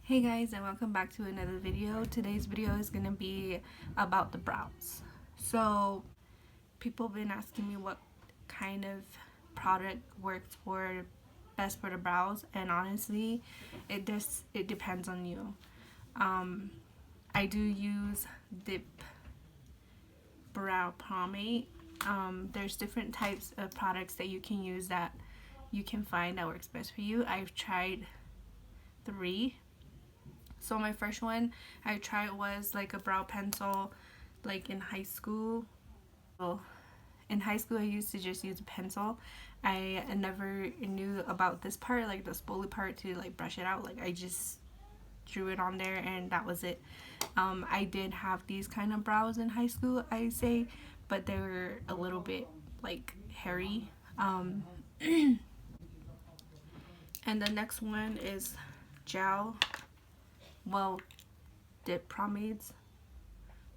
Hey guys, and welcome back to another video. Today's video is going to be about the brows. So people have been asking me what kind of product works for best for the brows, and honestly it depends on you. I do use Dip brow pomade. There's different types of products that you can use that you can find that works best for you. I've tried 3. So my first one I tried was like a brow pencil, like in high school. Well, in high school I used to just use a pencil. I never knew about this part, like the spoolie part, to like brush it out. Like I just drew it on there and that was it. I did have these kind of brows in high school, I say, but they were a little bit like hairy. And the next one is gel dip pomades.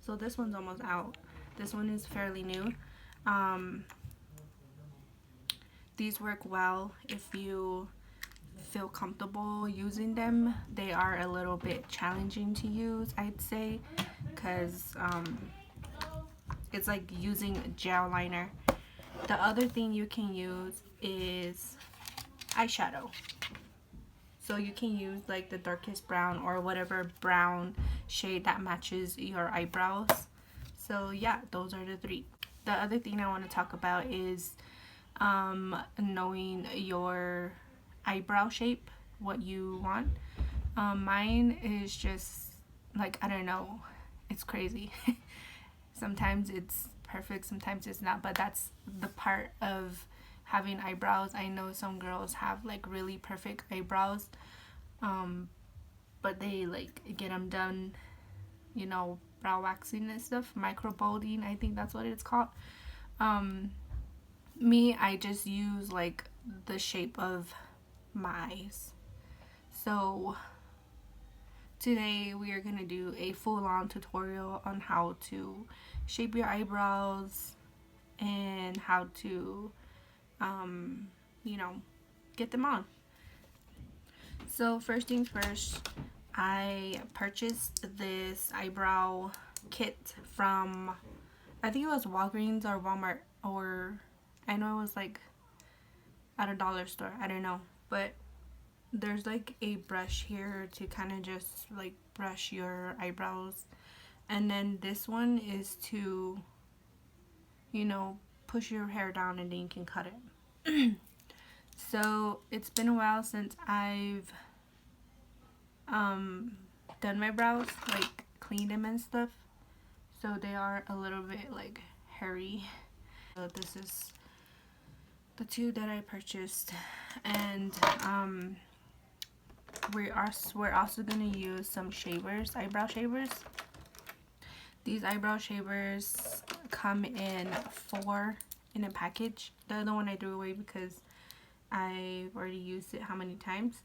So this one's almost out. This one is fairly new. These work well if you feel comfortable using them. They are a little bit challenging to use, I'd say, because it's like using gel liner. The other thing you can use is eyeshadow. So you can use like the darkest brown or whatever brown shade that matches your eyebrows. So yeah, those are the 3. The other thing I want to talk about is knowing your eyebrow shape, what you want. Mine is just like, I don't know, it's crazy. Sometimes it's perfect, sometimes it's not, but that's the part of having eyebrows. I know some girls have like really perfect eyebrows, but they like get them done, you know, brow waxing and stuff, micro balding, I think that's what it's called. Me, I just use like the shape of my eyes. So today we are gonna do a full-on tutorial on how to shape your eyebrows and how to you know, get them on. So first things first, I purchased this eyebrow kit from, I think it was Walgreens or Walmart, or I know it was like at a dollar store, I don't know, but there's like a brush here to kind of just like brush your eyebrows, and then this one is to, you know, push your hair down and then you can cut it. So it's been a while since I've done my brows, like cleaned them and stuff, so they are a little bit like hairy. So this is the 2 that I purchased, and we're also gonna use some shavers, eyebrow shavers. These eyebrow shavers come in 4 in a package. The other one I threw away because I've already used it how many times.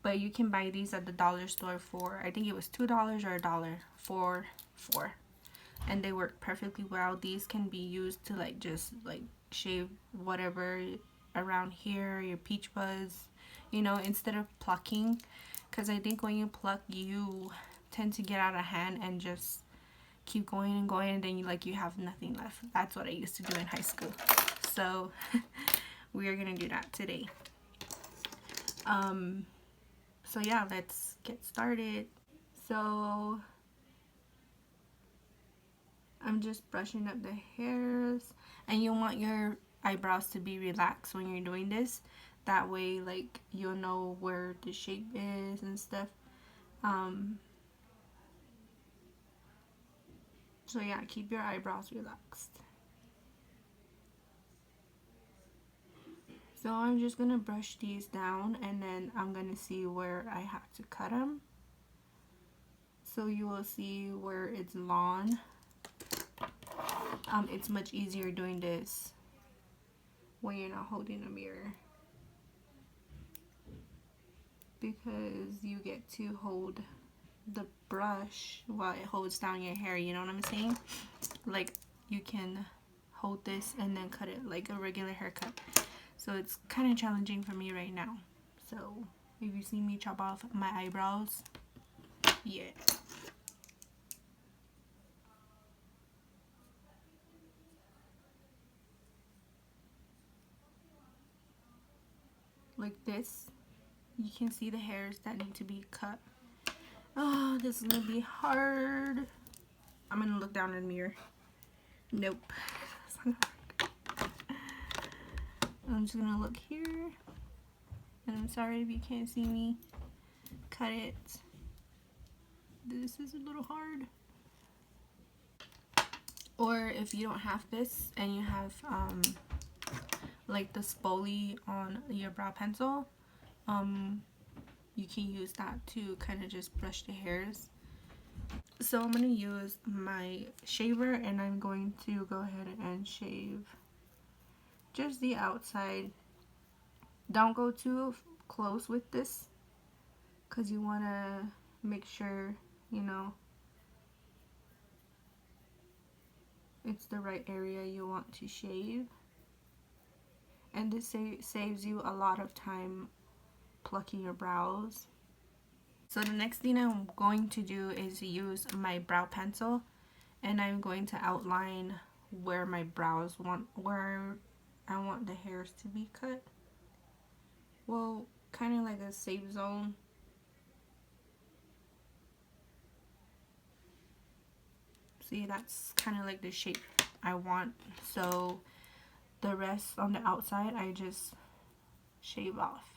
But you can buy these at the dollar store for, I think it was $2 or $1 for 4. And they work perfectly well. These can be used to like just like shave whatever around here, your peach fuzz, you know, instead of plucking. Because I think when you pluck, you tend to get out of hand and just keep going and going, and then you have nothing left. That's what I used to do in high school. So we are gonna do that today. So yeah, let's get started. So I'm just brushing up the hairs, and you want your eyebrows to be relaxed when you're doing this. That way, like, you'll know where the shape is and stuff. So yeah, keep your eyebrows relaxed. So I'm just gonna brush these down, and then I'm gonna see where I have to cut them. So you will see where it's long. It's much easier doing this when you're not holding a mirror, because you get to hold the brush while it holds down your hair, you know what I'm saying? Like, you can hold this and then cut it like a regular haircut. So it's kind of challenging for me right now. So if you see me chop off my eyebrows, Yeah. Like this. You can see the hairs that need to be cut. Oh, this is gonna be hard. I'm gonna look down in the mirror. Nope. I'm just gonna look here. And I'm sorry if you can't see me cut it. This is a little hard. Or if you don't have this and you have like the spoolie on your brow pencil, you can use that to kind of just brush the hairs. So I'm going to use my shaver and I'm going to go ahead and shave just the outside. Don't go too close with this because you want to make sure, you know, it's the right area you want to shave. And this saves you a lot of time plucking your brows. So the next thing I'm going to do is use my brow pencil and I'm going to outline where my brows where I want the hairs to be cut. Well, kind of like a safe zone. See, that's kind of like the shape I want. So the rest on the outside I just shave off.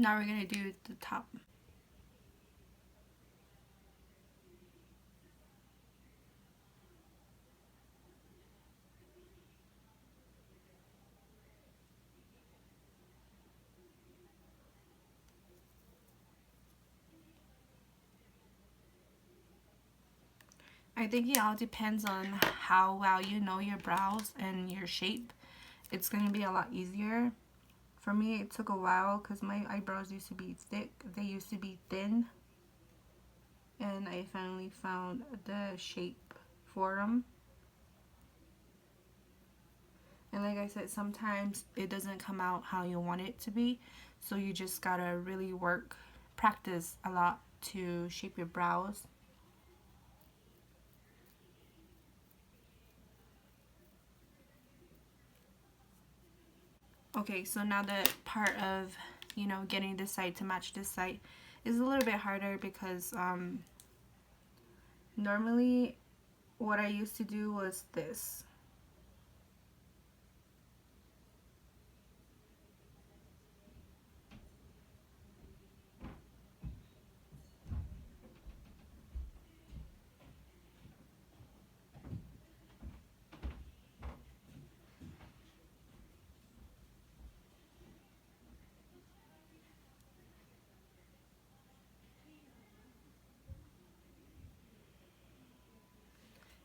Now we're going to do the top. I think it all depends on how well you know your brows and your shape. It's going to be a lot easier. For me, it took a while because my eyebrows used to be thick. They used to be thin. And I finally found the shape for them. And like I said, sometimes it doesn't come out how you want it to be. So you just gotta really practice a lot to shape your brows. Okay, so now the part of, you know, getting this side to match this side is a little bit harder because normally what I used to do was this.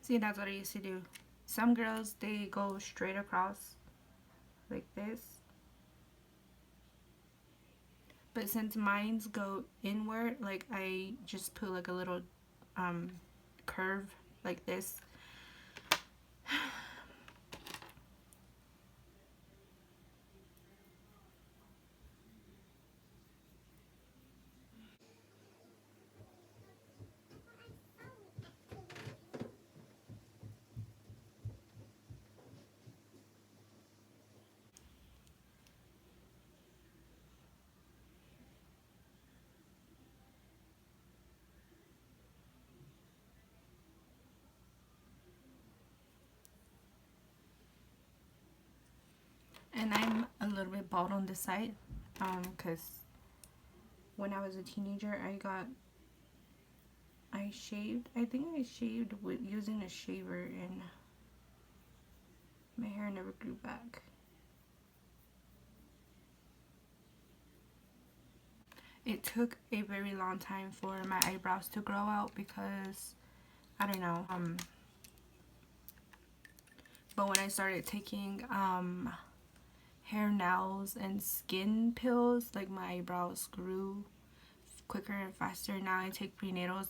See, that's what I used to do. Some girls, they go straight across like this. But since mine's go inward, like I just put like a little curve like this. And I'm a little bit bald on this side because when I was a teenager I shaved. I think I shaved with using a shaver and my hair never grew back. It took a very long time for my eyebrows to grow out because I don't know, But when I started taking hair, nails, and skin pills, like my eyebrows grew quicker and faster. Now I take prenatals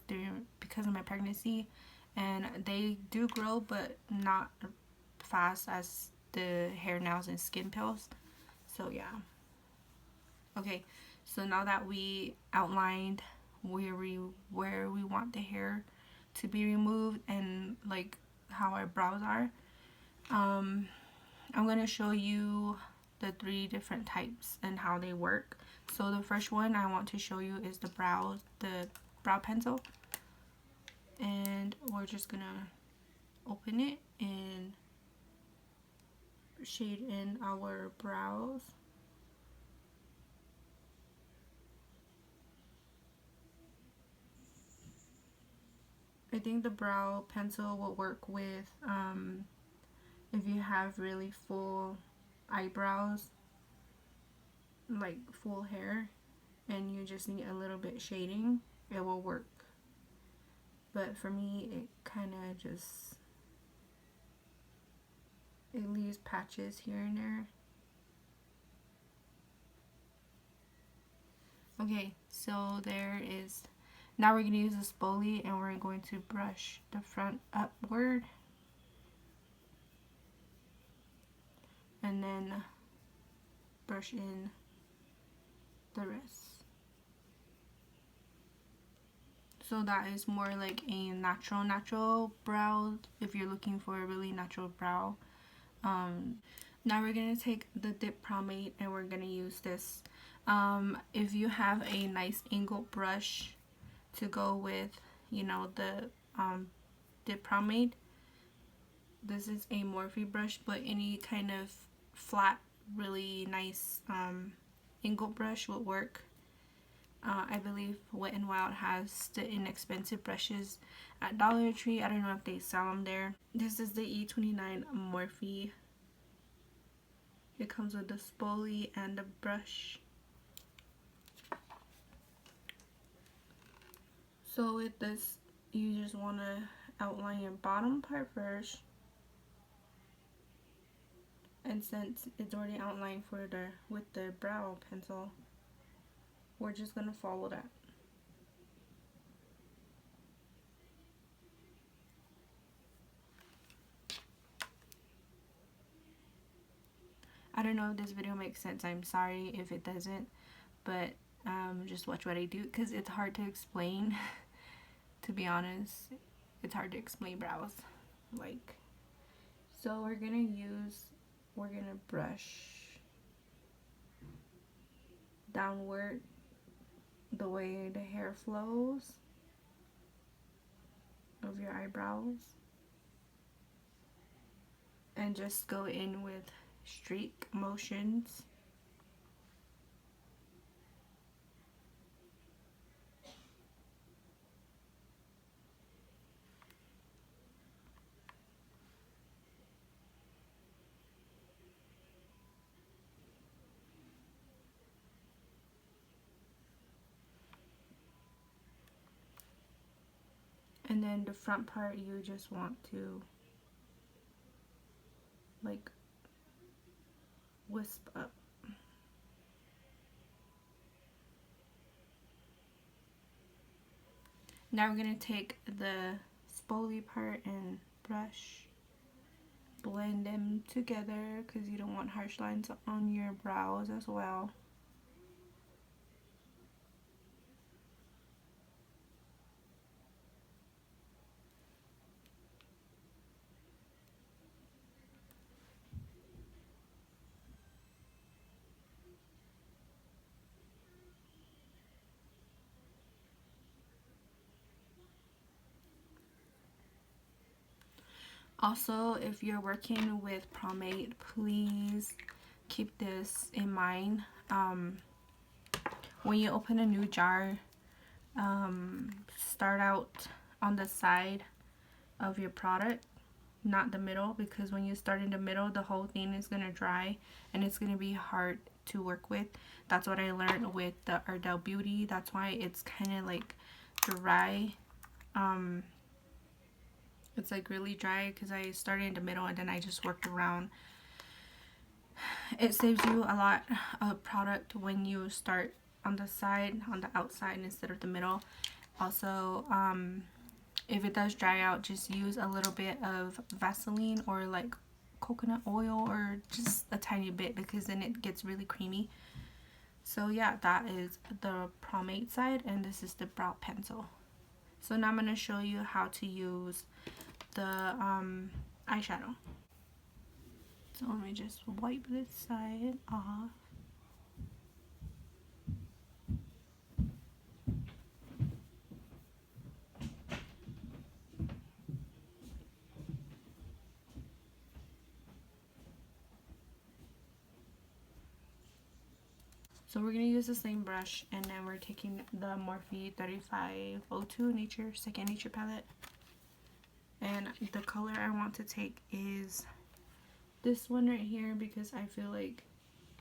because of my pregnancy, and they do grow, but not fast as the hair, nails, and skin pills. So yeah. Okay, so now that we outlined where we want the hair to be removed and like how our brows are, I'm gonna show you the 3 different types and how they work. So the first one I want to show you is the brow pencil, and we're just gonna open it and shade in our brows. I think the brow pencil will work with if you have really full eyebrows, like full hair, and you just need a little bit shading, it will work. But for me, it kind of just, it leaves patches here and there. Okay, so there is, now we're going to use a spoolie and we're going to brush the front upward and then brush in the rest. So that is more like a natural brow if you're looking for a really natural brow. Now we're going to take the dip pomade and we're going to use this. If you have a nice angled brush to go with, you know, the dip pomade, this is a Morphe brush, but any kind of flat, really nice angled brush will work. I believe Wet n Wild has the inexpensive brushes at Dollar Tree. I don't know if they sell them there. This is the E29 Morphe. It comes with the spoolie and the brush. So with this, you just want to outline your bottom part first. And since it's already outlined with the brow pencil, we're just going to follow that. I don't know if this video makes sense. I'm sorry if it doesn't, but just watch what I do because it's hard to explain. To be honest, it's hard to explain brows. Like, so we're gonna brush downward the way the hair flows of your eyebrows, and just go in with streak motions. And then the front part, you just want to like wisp up. Now we're going to take the spoolie part and brush, blend them together because you don't want harsh lines on your brows as well. Also, if you're working with Promade, please keep this in mind. When you open a new jar, start out on the side of your product, not the middle, because when you start in the middle, the whole thing is going to dry and it's going to be hard to work with. That's what I learned with the Aredell Beauty. That's why it's kind of like dry. It's like really dry because I started in the middle and then I just worked around. It saves you a lot of product when you start on the side, on the outside instead of the middle. Also, if it does dry out, just use a little bit of Vaseline or like coconut oil or just a tiny bit, because then it gets really creamy. So yeah, that is the Promade side, and this is the brow pencil. So now I'm going to show you how to use the eyeshadow. So let me just wipe this side off. So we're going to use the same brush, and then we're taking the Morphe 3502 Nature, Second Nature palette. And the color I want to take is this one right here, because I feel like,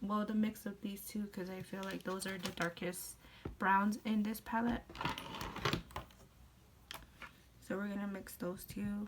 well, the mix of these two, because I feel like those are the darkest browns in this palette. So we're going to mix those two.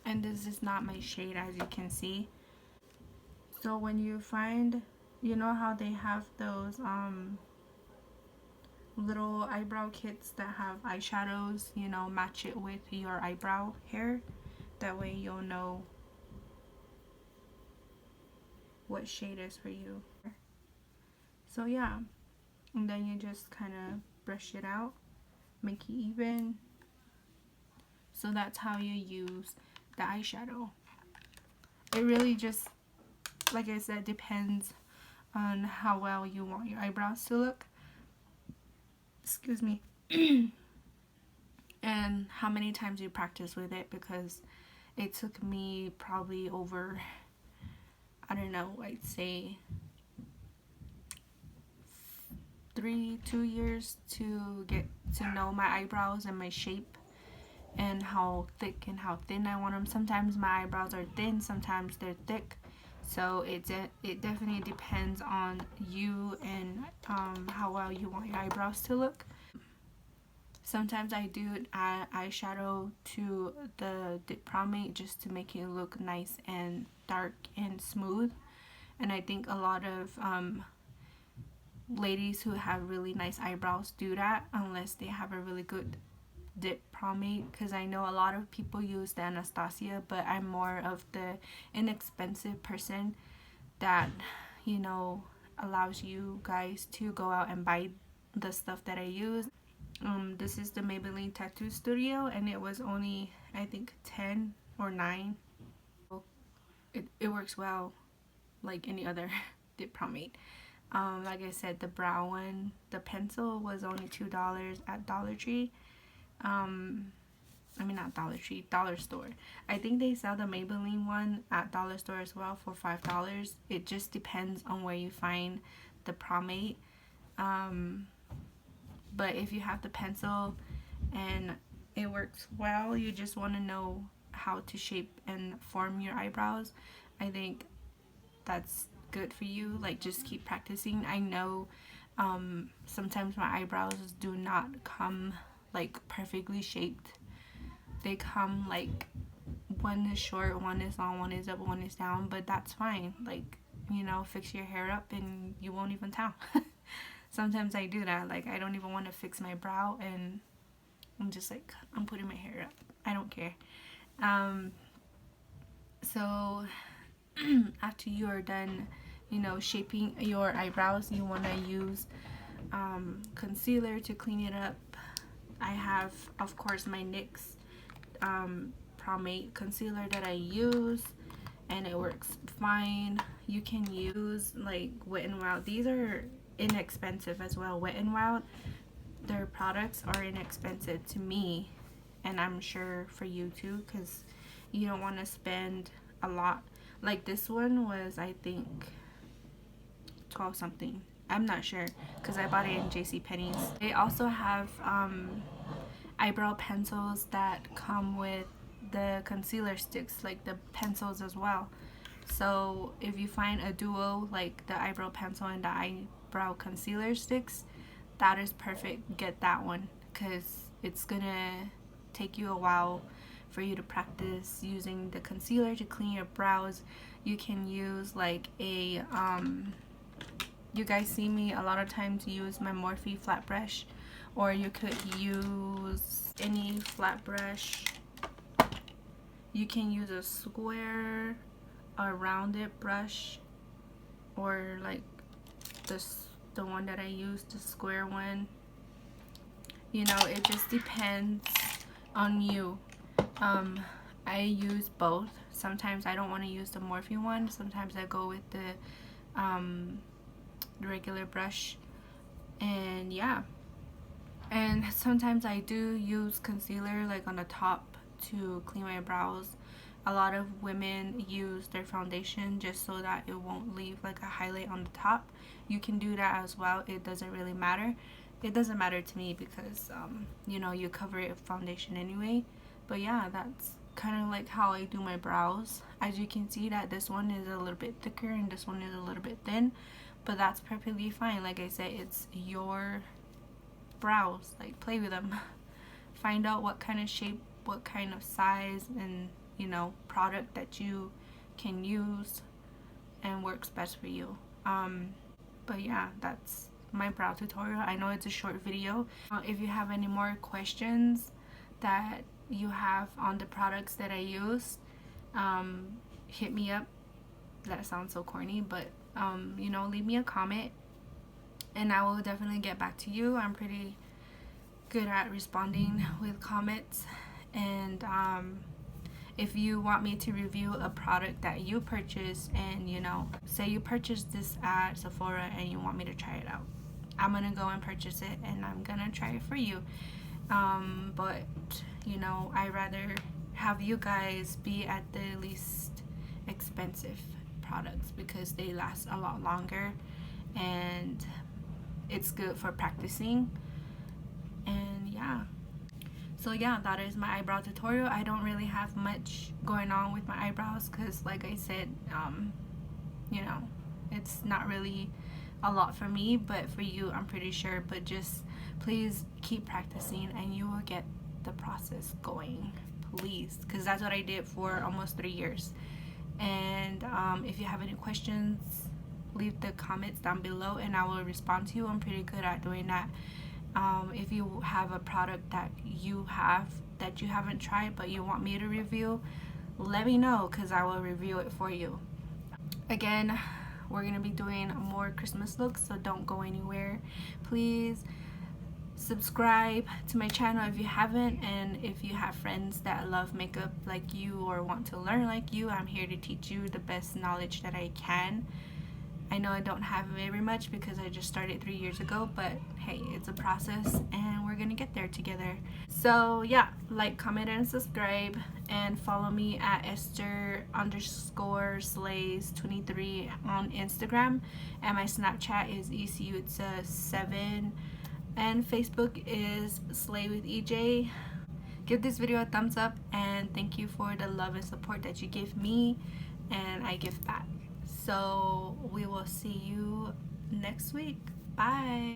And this is not my shade, as you can see. So when you find, you know how they have those little eyebrow kits that have eyeshadows, you know, match it with your eyebrow hair. That way you'll know what shade is for you. So yeah, and then you just kind of brush it out, make it even. So that's how you use the eyeshadow. It really just, like I said, depends on how well you want your eyebrows to look. Excuse me. And how many times you practice with it, because it took me probably over, I don't know, I'd say 2 years to get to know my eyebrows and my shape and how thick and how thin I want them. Sometimes my eyebrows are thin, sometimes they're thick. So it definitely depends on you and how well you want your eyebrows to look. Sometimes I do add eyeshadow to the Dip Promade just to make it look nice and dark and smooth. And I think a lot of ladies who have really nice eyebrows do that, unless they have a really good Dip Promade, because I know a lot of people use the Anastasia, but I'm more of the inexpensive person that, you know, allows you guys to go out and buy the stuff that I use. This is the Maybelline Tattoo Studio, and it was only, I think, 10 or 9. It works well like any other Dip Promade. Like I said, the brow one, the pencil, was only $2 at Dollar Tree. I mean, not Dollar Tree, Dollar Store. I think they sell the Maybelline one at Dollar Store as well for $5. It just depends on where you find the Promade. But if you have the pencil and it works well, you just want to know how to shape and form your eyebrows, I think that's good for you. Like, just keep practicing. I know sometimes my eyebrows do not come like perfectly shaped. They come like one is short, one is long, one is up, one is down, but that's fine. Like, you know, fix your hair up and you won't even tell. Sometimes I do that. Like, I don't even want to fix my brow, and I'm just like, I'm putting my hair up. I don't care. So after you are done, you know, shaping your eyebrows, you want to use concealer to clean it up. I have, of course, my NYX Promade concealer that I use, and it works fine. You can use like Wet n Wild. These are inexpensive as well. Wet n Wild, their products are inexpensive to me, and I'm sure for you too, because you don't want to spend a lot Like this one was, I think, 12 something. I'm not sure because I bought it in JCPenney's. They also have eyebrow pencils that come with the concealer sticks, like the pencils as well. So if you find a duo like the eyebrow pencil and the eyebrow concealer sticks, that is perfect. Get that one because it's gonna take you a while for you to practice using the concealer to clean your brows. You can use like a you guys see me a lot of times use my Morphe flat brush, or you could use any flat brush. You can use a square, a rounded brush, or like this, the one that I use, the square one. You know, it just depends on you. I use both. Sometimes I don't want to use the Morphe one. Sometimes I go with the regular brush. And yeah. And sometimes I do use concealer like on the top to clean my brows. A lot of women use their foundation just so that it won't leave like a highlight on the top. You can do that as well. It doesn't really matter. It doesn't matter to me because you know, you cover it with foundation anyway. But yeah, that's kind of like how I do my brows. As you can see that this one is a little bit thicker and this one is a little bit thin, but that's perfectly fine. Like I said, it's your brows. Like, play with them. Find out what kind of shape, what kind of size, and you know, product that you can use and works best for you. But yeah, that's my brow tutorial. I know it's a short video. If you have any more questions that you have on the products that I use, hit me up. That sounds so corny, but you know, leave me a comment and I will definitely get back to you. I'm pretty good at responding with comments. And if you want me to review a product that you purchased, and you know, say you purchased this at Sephora and you want me to try it out, I'm gonna go and purchase it and I'm gonna try it for you. But you know, I rather have you guys be at the least expensive products because they last a lot longer and it's good for practicing. And yeah, so yeah, that is my eyebrow tutorial. I don't really have much going on with my eyebrows because like I said, you know, it's not really a lot for me, but for you I'm pretty sure. But just please keep practicing and you will get the process going, please, because that's what I did for almost 3 years. And if you have any questions, leave the comments down below and I will respond to you. I'm pretty good at doing that. If you have a product that you haven't tried but you want me to review, let me know because I will review it for you. Again, we're gonna be doing more Christmas looks, so don't go anywhere. Please subscribe to my channel if you haven't, and if you have friends that love makeup like you or want to learn like you, I'm here to teach you the best knowledge that I can. I know I don't have very much because I just started 3 years ago, but hey, it's a process and we're gonna get there together. So yeah, like, comment, and subscribe, and follow me at Esther_Slays23 on Instagram, and my Snapchat is ECUTSA7, and Facebook is Slay with EJ. Give this video a thumbs up and thank you for the love and support that you give me and I give back. So we will see you next week. Bye.